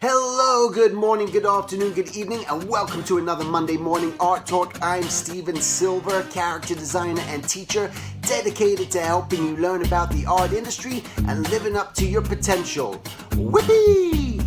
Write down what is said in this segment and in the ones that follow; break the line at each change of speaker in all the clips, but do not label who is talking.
Hello, good morning, good afternoon, good evening, and welcome to another Monday Morning Art Talk. I'm Steven Silver, character designer and teacher, dedicated to helping you learn about the art industry and living up to your potential. Whippy!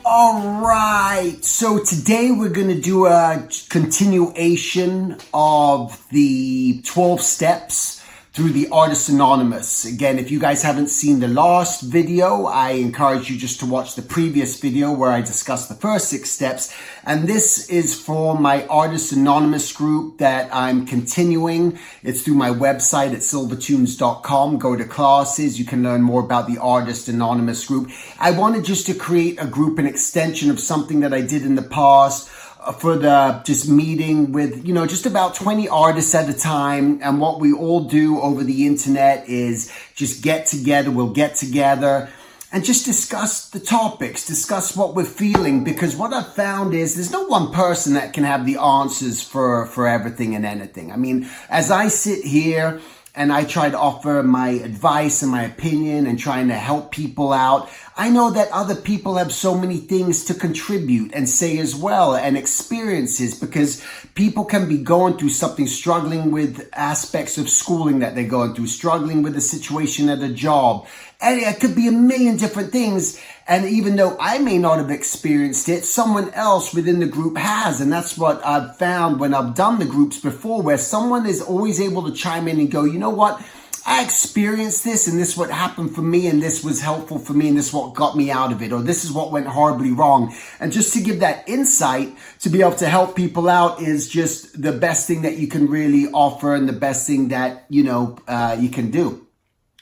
All right, so today we're going to do a continuation of the 12 steps through the Artist Anonymous. Again, if you guys haven't seen the last video, I encourage you just to watch the previous video where I discussed the first 6 steps. And this is for my Artist Anonymous group that I'm continuing. It's through my website at silvertunes.com. Go to classes. You can learn more about the Artist Anonymous group. I wanted just to create a group, an extension of something that I did in the past, for the just meeting with, just about 20 artists at a time. And what we all do over the internet is just get together. We'll get together and just discuss the topics, discuss what we're feeling. Because what I've found is there's no one person that can have the answers for everything and anything. I mean, as I sit here and I try to offer my advice and my opinion and trying to help people out, I know that other people have so many things to contribute and say as well, and experiences, because people can be going through something, struggling with aspects of schooling that they're going through, struggling with a situation at a job. And it could be a million different things. And even though I may not have experienced it, someone else within the group has. And that's what I've found when I've done the groups before, where someone is always able to chime in and go, you know what? I experienced this, and this is what happened for me, and this was helpful for me, and this is what got me out of it, or this is what went horribly wrong. And just to give that insight, to be able to help people out, is just the best thing that you can really offer, and the best thing that, you can do.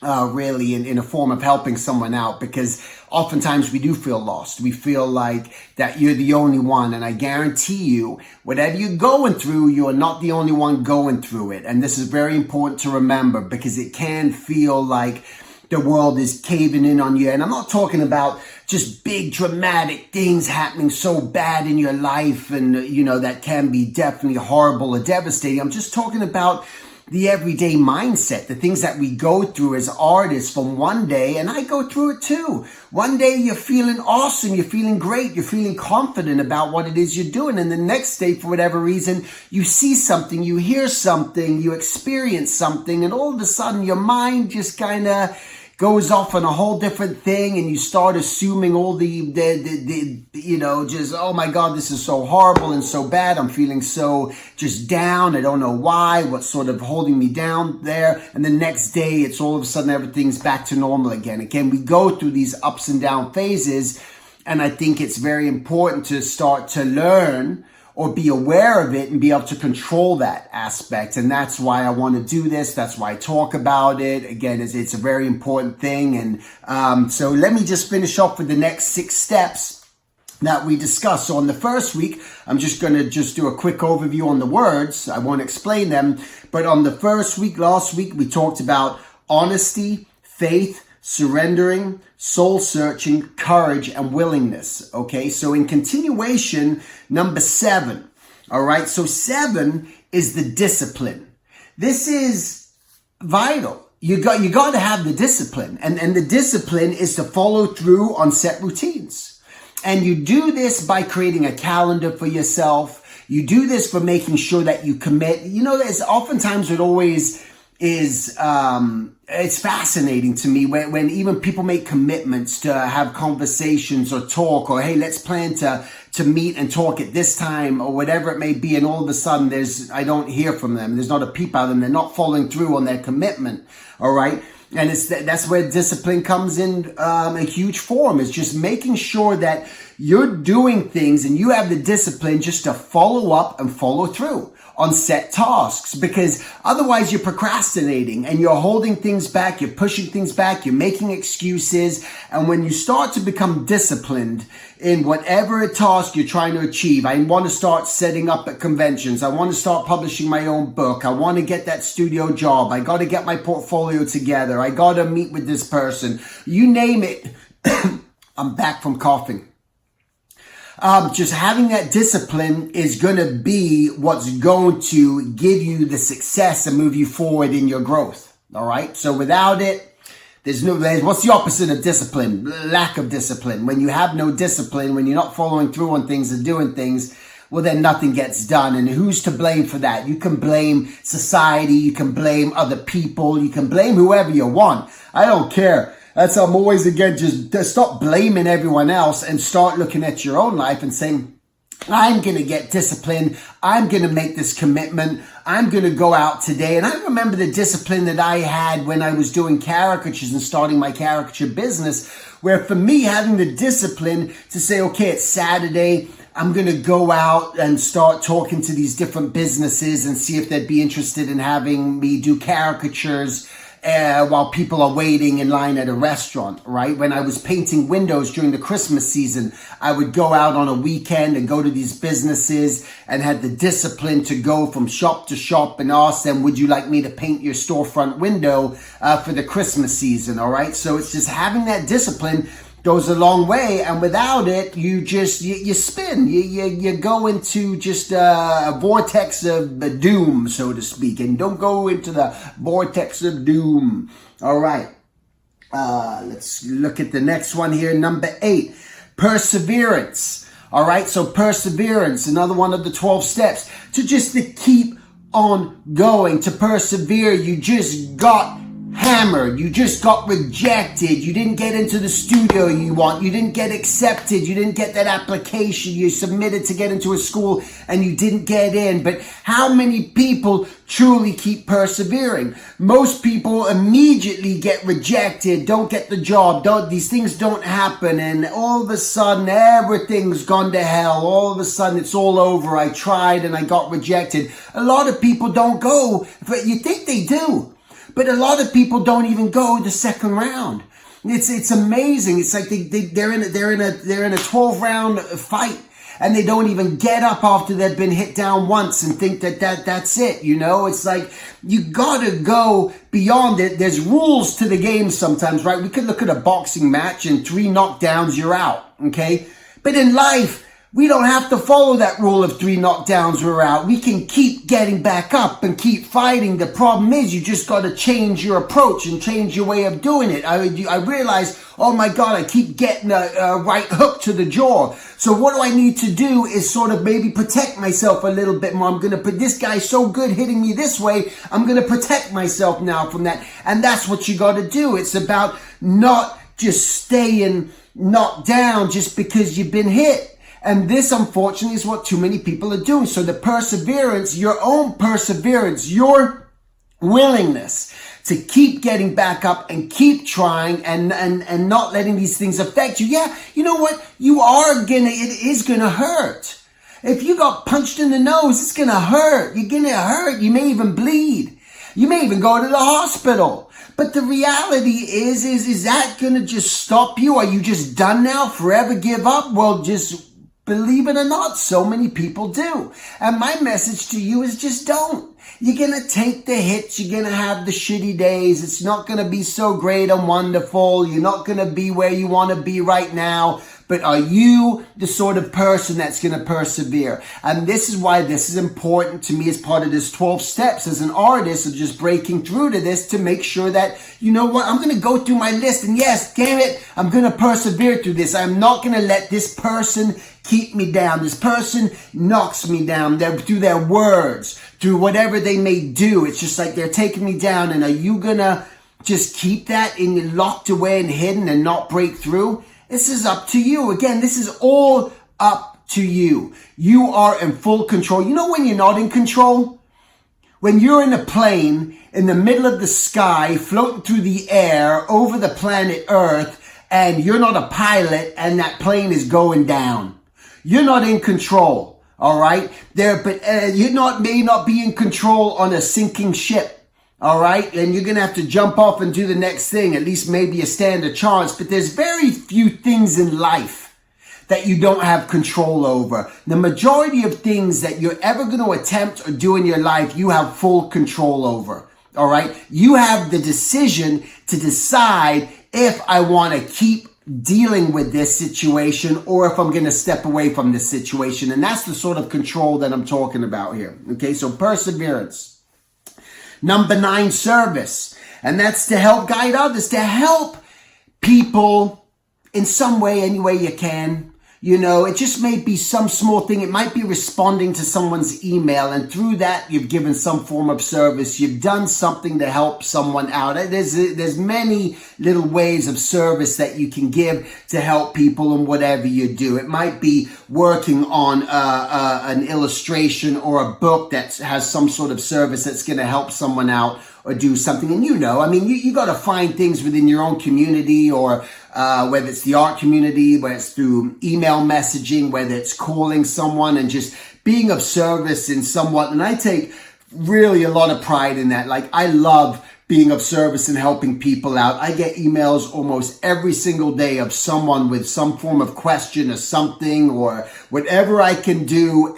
Really in a form of helping someone out, because oftentimes we do feel lost. We feel like that you're the only one, and I guarantee you, whatever you're going through, you are not the only one going through it. And this is very important to remember, because it can feel like the world is caving in on you. And I'm not talking about just big dramatic things happening so bad in your life, and that can be definitely horrible or devastating. I'm just talking about the everyday mindset, the things that we go through as artists from one day, and I go through it too. One day you're feeling awesome, you're feeling great, you're feeling confident about what it is you're doing. And the next day, for whatever reason, you see something, you hear something, you experience something, and all of a sudden your mind just kind of goes off on a whole different thing, and you start assuming all just, oh my God, this is so horrible and so bad. I'm feeling so just down. I don't know why, what's sort of holding me down there. And the next day, it's all of a sudden everything's back to normal again. Again, we go through these ups and down phases, and I think it's very important to start to learn or be aware of it and be able to control that aspect. And that's why I want to do this. That's why I talk about it. Again, it's a very important thing. And so let me just finish off with the next 6 steps that we discussed. So on the first week, I'm just going to do a quick overview on the words. I won't explain them. But on the first week, last week, we talked about honesty, faith, surrendering, soul searching, courage, and willingness. Okay, so in continuation, number 7. All right, so 7 is the discipline. This is vital. You got to have the discipline, and the discipline is to follow through on set routines. And you do this by creating a calendar for yourself. You do this for making sure that you commit. There's oftentimes it always is it's fascinating to me when even people make commitments to have conversations or talk, or hey, let's plan to meet and talk at this time, or whatever it may be, and all of a sudden I don't hear from them. There's not a peep out of them. They're not following through on their commitment. All right. And that's where discipline comes in a huge form. It's just making sure that you're doing things and you have the discipline just to follow up and follow through on set tasks, because otherwise you're procrastinating and you're holding things back, you're pushing things back, you're making excuses. And when you start to become disciplined in whatever task you're trying to achieve, I want to start setting up at conventions, I want to start publishing my own book, I want to get that studio job, I got to get my portfolio together, I got to meet with this person, you name it. I'm back from coughing. just having that discipline is going to be what's going to give you the success and move you forward in your growth. All right. So without it, what's the opposite of discipline? Lack of discipline. When you have no discipline, when you're not following through on things and doing things, well, then nothing gets done. And who's to blame for that? You can blame society. You can blame other people. You can blame whoever you want. I don't care. I'm always again, just stop blaming everyone else and start looking at your own life and saying, I'm going to get disciplined. I'm going to make this commitment. I'm going to go out today. And I remember the discipline that I had when I was doing caricatures and starting my caricature business, where for me, having the discipline to say, okay, it's Saturday. I'm going to go out and start talking to these different businesses and see if they'd be interested in having me do caricatures while people are waiting in line at a restaurant, right? When I was painting windows during the Christmas season, I would go out on a weekend and go to these businesses and had the discipline to go from shop to shop and ask them, would you like me to paint your storefront window for the Christmas season, all right? So it's just having that discipline goes a long way, and without it, you spin. You go into just a vortex of doom, so to speak, and don't go into the vortex of doom. All right, let's look at the next one here. Number 8, perseverance. All right, so perseverance, another one of the 12 steps to keep on going, to persevere. You just got hammered. You just got rejected. You didn't get into the studio you want. You didn't get accepted. You didn't get that application. You submitted to get into a school and you didn't get in. But how many people truly keep persevering? Most people immediately get rejected, don't get the job, these things don't happen, and all of a sudden everything's gone to hell. All of a sudden it's all over. I tried and I got rejected. A lot of people don't go, but you think they do. But a lot of people don't even go the second round. It's amazing. It's like they're in a 12-round fight and they don't even get up after they've been hit down once and think that's it. You know, it's like you gotta go beyond it. There's rules to the game sometimes, right? We could look at a boxing match and 3 knockdowns, you're out. Okay, but in life, we don't have to follow that rule of 3 knockdowns, we're out. We can keep getting back up and keep fighting. The problem is you just got to change your approach and change your way of doing it. I realize, oh my God, I keep getting a right hook to the jaw. So what do I need to do is sort of maybe protect myself a little bit more. I'm going to put this guy so good hitting me this way. I'm going to protect myself now from that. And that's what you got to do. It's about not just staying knocked down just because you've been hit. And this, unfortunately, is what too many people are doing. So the perseverance, your own perseverance, your willingness to keep getting back up and keep trying and not letting these things affect you. Yeah, you know what? It is gonna hurt. If you got punched in the nose, it's gonna hurt. You're gonna hurt. You may even bleed. You may even go to the hospital. But the reality is that gonna just stop you? Are you just done now? Forever give up? Well, just believe it or not, so many people do. And my message to you is just don't. You're going to take the hits. You're going to have the shitty days. It's not going to be so great and wonderful. You're not going to be where you want to be right now. But are you the sort of person that's going to persevere? And this is why this is important to me as part of this 12 steps as an artist of just breaking through to this to make sure that, you know what, I'm going to go through my list. And yes, damn it, I'm going to persevere through this. I'm not going to let this person keep me down. This person knocks me down through their words, through whatever they may do. It's just like they're taking me down. And are you going to just keep that locked away and hidden and not break through? This is up to you. Again, this is all up to you. You are in full control. You know when you're not in control? When you're in a plane in the middle of the sky, floating through the air over the planet Earth, and you're not a pilot and that plane is going down. You're not in control, all right? But you may not be in control on a sinking ship. All right, and you're going to have to jump off and do the next thing. At least maybe you stand a chance. But there's very few things in life that you don't have control over. The majority of things that you're ever going to attempt or do in your life, you have full control over. All right, you have the decision to decide if I want to keep dealing with this situation or if I'm going to step away from this situation. And that's the sort of control that I'm talking about here. Okay, so perseverance. Number 9, service. And that's to help guide others, to help people in some way, any way you can. You know, it just may be some small thing. It might be responding to someone's email, and through that, you've given some form of service. You've done something to help someone out. There's many little ways of service that you can give to help people in whatever you do. It might be working on an illustration or a book that has some sort of service that's going to help someone out or do something. And you know, I mean, you got to find things within your own community, or whether it's the art community, whether it's through email messaging, whether it's calling someone and just being of service in somewhat. And I take really a lot of pride in that. Like, I love being of service and helping people out. I get emails almost every single day of someone with some form of question or something, or whatever I can do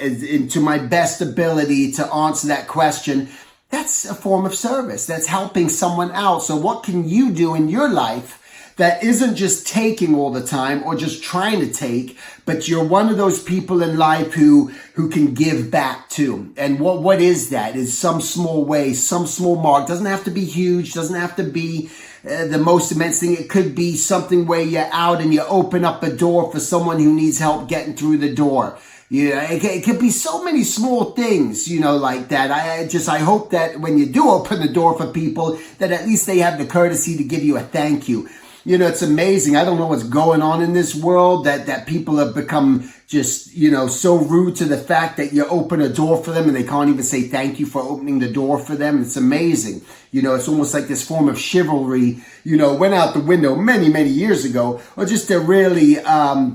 to my best ability to answer that question. That's a form of service. That's helping someone out. So what can you do in your life that isn't just taking all the time or just trying to take, but you're one of those people in life who can give back to? And what is that? Is some small way, some small mark. Doesn't have to be huge. Doesn't have to be the most immense thing. It could be something where you're out and you open up a door for someone who needs help getting through the door. Yeah, it could be so many small things, you know, like that. I hope that when you do open the door for people, that at least they have the courtesy to give you a thank you. You know, it's amazing. I don't know what's going on in this world that people have become just, you know, so rude to the fact that you open a door for them and they can't even say thank you for opening the door for them. It's amazing. You know, it's almost like this form of chivalry, you know, went out the window many, many years ago, or just to really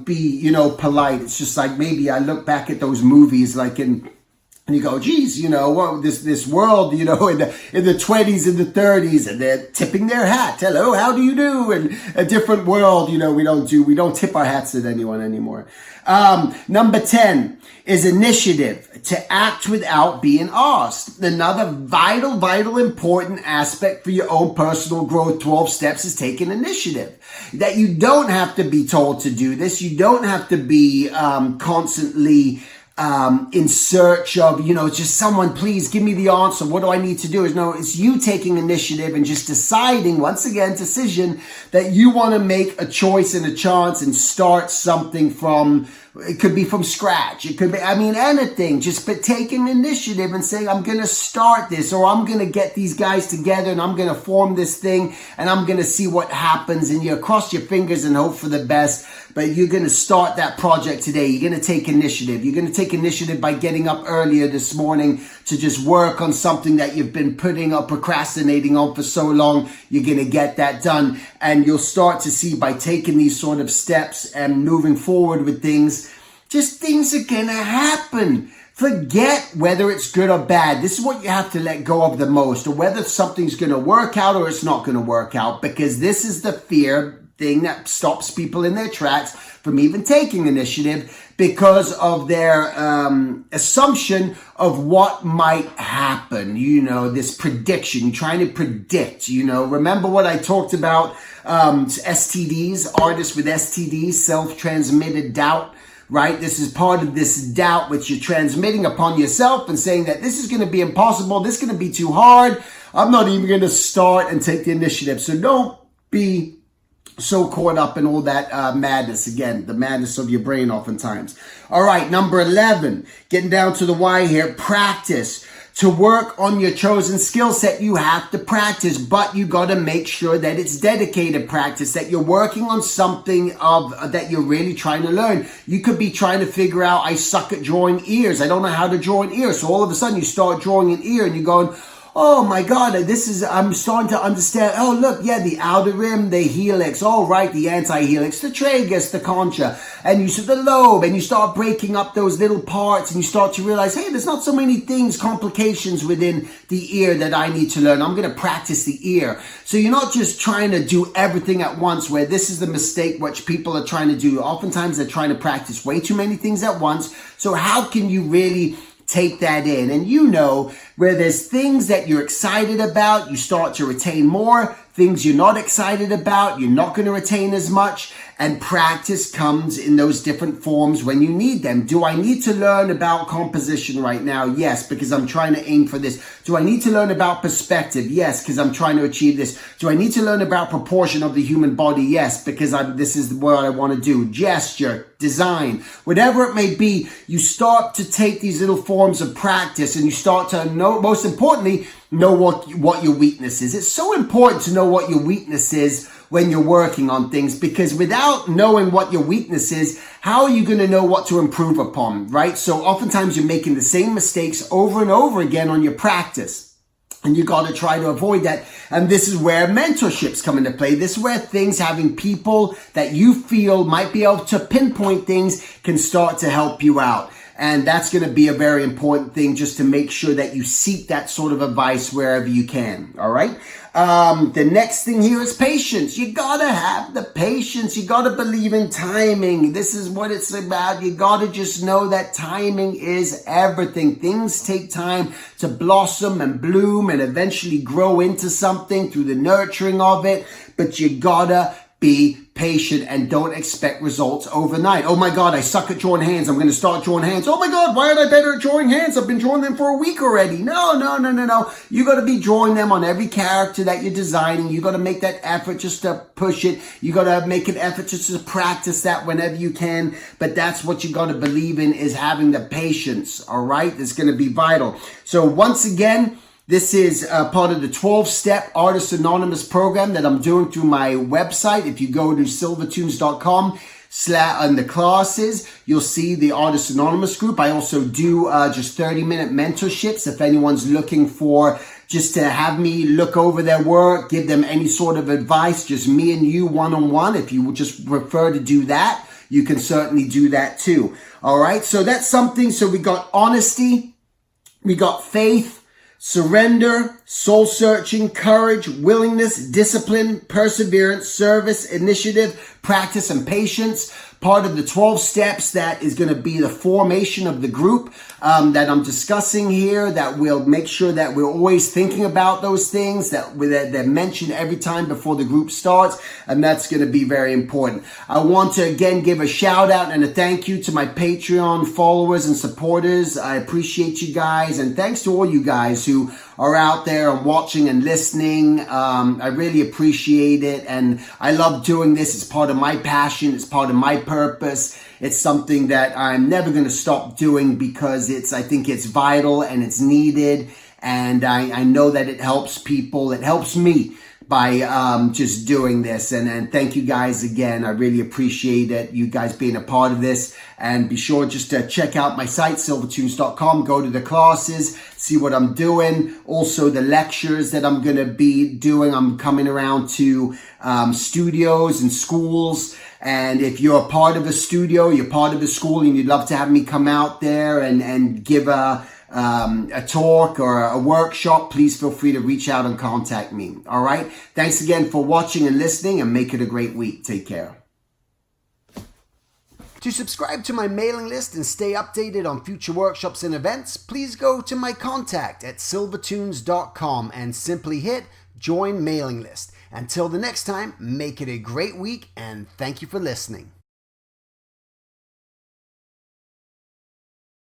be, you know, polite. It's just like, maybe I look back at those movies like and you go, geez, you know, what this world, you know, in the 20s and the 30s, and they're tipping their hat. Hello, how do you do? And a different world, you know, we don't tip our hats at anyone anymore. Number 10 is initiative, to act without being asked. Another vital, important aspect for your own personal growth, 12 steps, is taking initiative. That you don't have to be told to do this. You don't have to be constantly in search of, you know, just someone, please give me the answer. What do I need to do? It's you taking initiative and just deciding, once again, decision, that you want to make a choice and a chance and start something from, it could be from scratch. It could be, I mean, anything, just but taking initiative and saying, I'm going to start this, or I'm going to get these guys together and I'm going to form this thing and I'm going to see what happens. And you cross your fingers and hope for the best, but you're going to start that project today. You're going to take initiative. You're going to take initiative by getting up earlier this morning to just work on something that you've been putting up, procrastinating on for so long. You're going to get that done. And you'll start to see, by taking these sort of steps and moving forward with things, just things are going to happen. Forget whether it's good or bad. This is what you have to let go of the most, or whether something's going to work out or it's not going to work out, because this is the fear thing that stops people in their tracks from even taking initiative, because of their assumption of what might happen. You know, this prediction, you're trying to predict, you know. Remember what I talked about, STDs, artists with STDs, self-transmitted doubt, right? This is part of this doubt which you're transmitting upon yourself and saying that this is going to be impossible, this is going to be too hard, I'm not even going to start and take the initiative. So don't be so caught up in all that madness. Again, the madness of your brain oftentimes. All right, number 11, getting down to the why here, practice. To work on your chosen skill set, you have to practice, but you got to make sure that it's dedicated practice, that you're working on something that you're really trying to learn. You could be trying to figure out, I suck at drawing ears. I don't know how to draw an ear. So all of a sudden you start drawing an ear and you're going, oh my God, I'm starting to understand. Oh, look, yeah, the outer rim, the helix. Oh, right, the anti-helix, the tragus, the concha, and you see the lobe, and you start breaking up those little parts, and you start to realize, hey, there's not so many things, complications within the ear that I need to learn. I'm going to practice the ear. So you're not just trying to do everything at once, where this is the mistake which people are trying to do. Oftentimes they're trying to practice way too many things at once. So how can you really take that in? And you know, where there's things that you're excited about, you start to retain more. Things you're not excited about, you're not going to retain as much. And practice comes in those different forms when you need them. Do I need to learn about composition right now? Yes, because I'm trying to aim for this. Do I need to learn about perspective? Yes, because I'm trying to achieve this. Do I need to learn about proportion of the human body? Yes, because this is what I want to do. Gesture, design, whatever it may be, you start to take these little forms of practice and you start to know, most importantly, know what your weakness is. It's so important to know what your weakness is when you're working on things, because without knowing what your weakness is, how are you going to know what to improve upon, right? So oftentimes you're making the same mistakes over and over again on your practice. And you got to try to avoid that. And this is where mentorships come into play. This is where having people that you feel might be able to pinpoint things can start to help you out. And that's going to be a very important thing, just to make sure that you seek that sort of advice wherever you can. All right. The next thing here is patience. You got to have the patience. You got to believe in timing. This is what it's about. You got to just know that timing is everything. Things take time to blossom and bloom and eventually grow into something through the nurturing of it. But you gotta be patient and don't expect results overnight. Oh my God, I suck at drawing hands. I'm going to start drawing hands. Oh my God, why aren't I better at drawing hands? I've been drawing them for a week already. No. You got to be drawing them on every character that you're designing. You got to make that effort just to push it. You got to make an effort just to practice that whenever you can. But that's what you got to believe in, is having the patience. All right. It's going to be vital. So once again, this is part of the 12-step Artist Anonymous program that I'm doing through my website. If you go to silvertunes.com on the classes, you'll see the Artist Anonymous group. I also do just 30-minute mentorships if anyone's looking for just to have me look over their work, give them any sort of advice, just me and you one-on-one. If you would just prefer to do that, you can certainly do that too. All right, so that's something. So we got honesty, we got faith, surrender, soul-searching, courage, willingness, discipline, perseverance, service, initiative, practice, and patience. Part of the 12 steps that is going to be the formation of the group that I'm discussing here, that will make sure that we're always thinking about those things, that they're mentioned every time before the group starts, and that's going to be very important. I want to again give a shout out and a thank you to my Patreon followers and supporters. I appreciate you guys, and thanks to all you guys who are out there and watching and listening. I really appreciate it, and I love doing this. It's part of my passion. It's part of my purpose. It's something that I'm never going to stop doing, because I think it's vital and it's needed, and I know that it helps people. It helps me by just doing this. And thank you guys again. I really appreciate it, you guys being a part of this. And be sure just to check out my site, silvertunes.com. Go to the classes, see what I'm doing. Also the lectures that I'm going to be doing. I'm coming around to studios and schools. And if you're a part of a studio, you're part of a school, and you'd love to have me come out there and give a talk or a workshop, please feel free to reach out and contact me. All right. Thanks again for watching and listening, and make it a great week. Take care. To subscribe to my mailing list and stay updated on future workshops and events, please go to my contact at silvertunes.com and simply hit join mailing list. Until the next time, make it a great week, and thank you for listening.